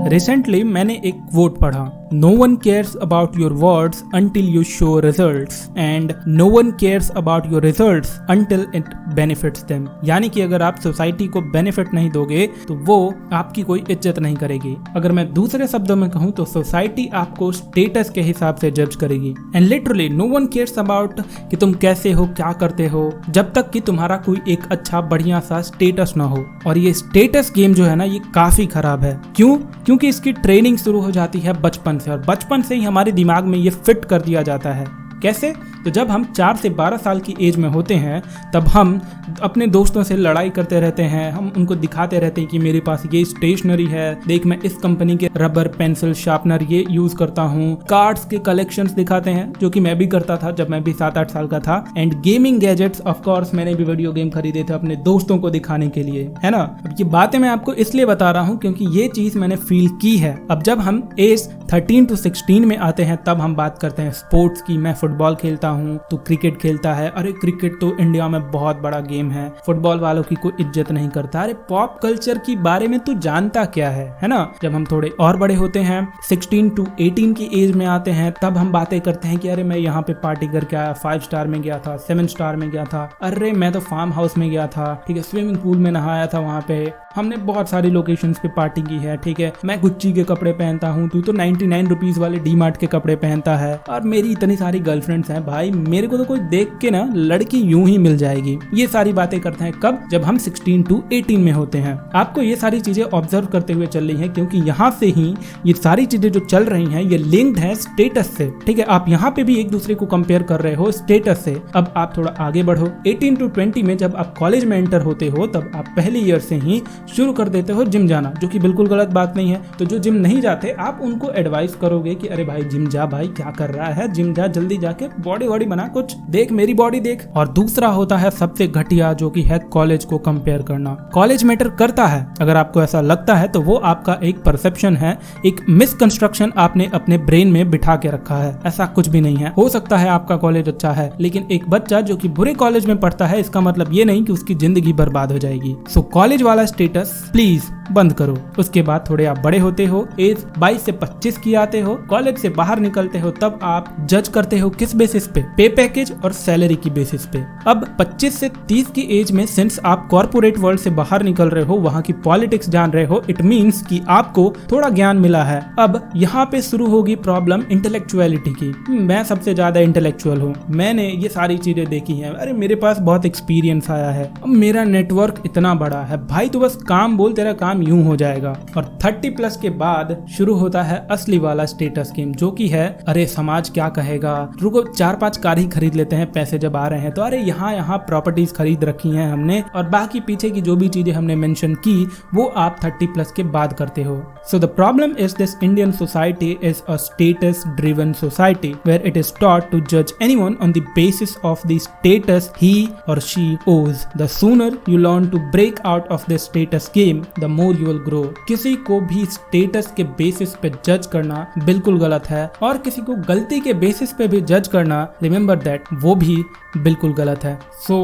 Recently मैंने एक quote पढ़ा, no one cares about your words until you show results and no one cares about your results until it benefits them. यानी कि अगर आप society को बेनिफिट नहीं दोगे तो वो आपकी कोई इज्जत नहीं करेगी। अगर मैं दूसरे शब्दों में कहूँ तो सोसाइटी आपको स्टेटस के हिसाब से जज करेगी। And literally no one cares about कि तुम कैसे हो, क्या करते हो, जब तक कि तुम्हारा कोई एक अच्छा बढ़िया सा स्टेटस ना हो। और ये स्टेटस गेम जो है ना, ये काफी खराब है। क्यों? क्योंकि इसकी ट्रेनिंग शुरू हो जाती है बचपन से, और बचपन से ही हमारे दिमाग में ये फिट कर दिया जाता है। कैसे? तो जब हम 4 से 12 साल की एज में होते हैं तब हम अपने दोस्तों से लड़ाई करते रहते हैं। हम उनको दिखाते रहते हैं कि मेरे पास ये स्टेशनरी है, देख मैं इस कंपनी के रबर, पेंसिल, शार्पनर ये यूज करता हूँ। कार्ड्स के कलेक्शंस दिखाते हैं, जो कि मैं भी करता था जब मैं भी 7-8 साल का था। And gaming gadgets, of course मैंने भी वीडियो गेम खरीदे थे अपने दोस्तों को दिखाने के लिए, है ना। अब ये बातें मैं आपको इसलिए बता रहा हूँ क्योंकि ये चीज मैंने फील की है। अब जब हम एज 13 to 16 में आते हैं तब हम बात करते हैं स्पोर्ट्स की। मैं फुटबॉल खेलता हूँ, तू क्रिकेट खेलता है। अरे क्रिकेट तो इंडिया में बहुत बड़ा गेम है, फुटबॉल वालों की कोई इज्जत नहीं करता। अरे पॉप कल्चर के बारे में तू जानता क्या है ना। जब हम थोड़े और बड़े होते हैं, 16 to 18 की एज में आते हैं, तब हम बातें करते हैं कि अरे मैं यहाँ पे पार्टी करके आया, 5 स्टार में गया था, 7 स्टार में गया था। अरे मैं तो फार्म हाउस में गया था, ठीक है, स्विमिंग पूल में नहाया था, वहां पे हमने बहुत सारी लोकेशंस पे पार्टी की है, ठीक है। मैं गुच्ची के कपड़े पहनता हूँ, तू तो 99 रुपीज वाले डीमार्ट के कपड़े पहनता है, और मेरी इतनी सारी गर्लफ्रेंड्स हैं भाई, मेरे को तो कोई देख के ना लड़की यूं ही मिल जाएगी। ये सारी बातें करते हैं कब? जब हम 16 to 18 में होते हैं। आपको ये सारी चीजें ऑब्जर्व करते हुए चल रही है, क्योंकि यहाँ से ही ये सारी चीजें जो चल रही हैं ये लिंक्ड है स्टेटस से, ठीक है। आप यहाँ पे भी एक दूसरे को कंपेयर कर रहे हो स्टेटस से। अब आप थोड़ा आगे बढ़ो, 18 to 20 में जब आप कॉलेज में एंटर होते हो तब आप पहले ईयर से ही शुरू कर देते हो जिम जाना, जो कि बिल्कुल गलत बात नहीं है। तो जो जिम नहीं जाते, आप उनको एडवाइस करोगे कि अरे भाई जिम जा, भाई क्या कर रहा है, जिम जा, जल्दी जाके बॉडी वॉडी बना, कुछ देख, मेरी बॉडी देख। और दूसरा होता है सबसे घटिया, जो कि है कॉलेज को कंपेयर करना। कॉलेज मैटर करता है, अगर आपको ऐसा लगता है तो वो आपका एक परसेप्शन है, एक मिसकंस्ट्रक्शन आपने अपने ब्रेन में बिठा के रखा है। ऐसा कुछ भी नहीं है। हो सकता है आपका कॉलेज अच्छा है, लेकिन एक बच्चा जो कि बुरे कॉलेज में पढ़ता है, इसका मतलब ये नहीं कि उसकी जिंदगी बर्बाद हो जाएगी। सो कॉलेज वाला स्टेटस प्लीज बंद करो। उसके बाद थोड़े आप बड़े होते हो, एज 22 से 25 की आते हो, कॉलेज से बाहर निकलते हो, तब आप जज करते हो किस बेसिस पे? पे पैकेज और सैलरी की बेसिस पे। अब 25 से 30 की एज में सिंस आप कॉर्पोरेट वर्ल्ड से बाहर निकल रहे हो, वहां की पॉलिटिक्स जान रहे हो, इट मींस कि आपको थोड़ा ज्ञान मिला है। अब यहाँ पे शुरू होगी प्रॉब्लम इंटेलेक्चुअलिटी की। मैं सबसे ज्यादा इंटेलेक्चुअल हूँ, मैंने ये सारी चीजें देखी हैं, अरे मेरे पास बहुत एक्सपीरियंस आया है, अब मेरा नेटवर्क इतना बड़ा है। भाई तू बस काम बोल, तेरा काम यूं हो जाएगा। और 30+ के बाद शुरू होता है असली वाला स्टेटस गेम, जो कि है अरे समाज क्या कहेगा, रुको 4-5 कार ही खरीद लेते हैं, पैसे जब आ रहे हैं तो। अरे यहाँ प्रॉपर्टीज खरीद रखी हैं हमने, और बाकी पीछे की जो भी चीजें हमने मेंशन की वो आप 30+ के बाद करते हो। So the problem is this Indian society is a status driven society where it is taught to judge anyone on the basis of the status he or she owes. The sooner you learn to break out of this status game, the more you will grow. किसी को भी status के basis पे जज करना बिल्कुल गलत है, और किसी को गलती के बेसिस पे भी जज करना, रिमेंबर दैट, वो भी बिल्कुल गलत है। सो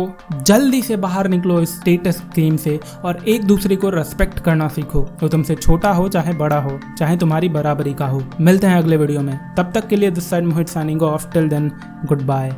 जल्दी से बाहर निकलो इस स्टेटस गेम से और एक दूसरे को रेस्पेक्ट करना सीखो। तो तुमसे छोटा हो चाहे बड़ा हो, चाहे तुम्हारी बराबरी का हो। मिलते हैं अगले वीडियो में, तब तक के लिए this side Mohit signing off. Till then, good bye.